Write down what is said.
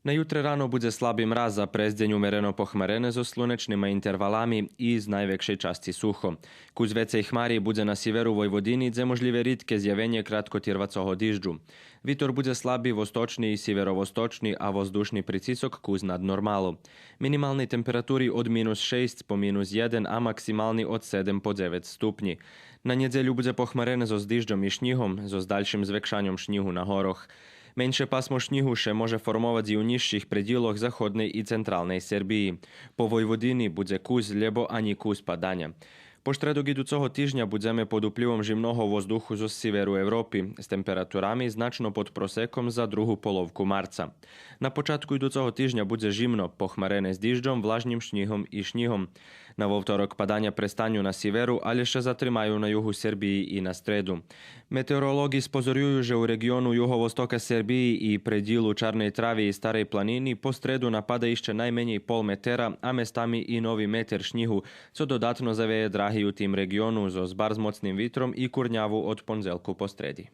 Na jutre rano bude slabý mraz a prez deň umereno pochmarené so slunečnými intervalami i z najväčšej časti sucho. Kus vecej chmári bude na severu Vojvodiny, kde možlivé rýdke zjavenie krátkotrvacého dižďu. Vitor bude slabý vostočný i severovostočný a vzdušný pricisok kus nad normálu. Minimálne temperatúry od -6 po -1 a maximálny od 7 po 9 stupni. Na nedeľu bude pochmarené so zdižďom i šnihom, so ďalším zvekšaním šnihu na horoch. Menšie pásmo šnihu še môže formovať i u nižších predieloch zachodnej i centrálnej Serbii. Po Vojvodiny bude kus lebo ani kus padania. Po štredok idúceho týždňa budeme pod vplyvom živného vzduchu zo severu Európy s temperatúrami značno pod prosekom za druhú polovku marca. Na počiatku idúceho týždňa bude živno, pochmarené s dižďom, vlažným šnihom i šnihom. Na vo vtorok padania prestanú na severu, ale še zatrmajú na juhu Serbii i na stredu. Meteorológi spozorujú, že u regiónu juhovostoka Serbii i predílu Čarnej Travy i Starej planiny po stredu napada ešte najmenej pol metera a mestami i nový meter šnihu, co dodatno zavieje drahy u tým regiónu so zbarzmocným vítrom i kurňavu od pondelku po stredi.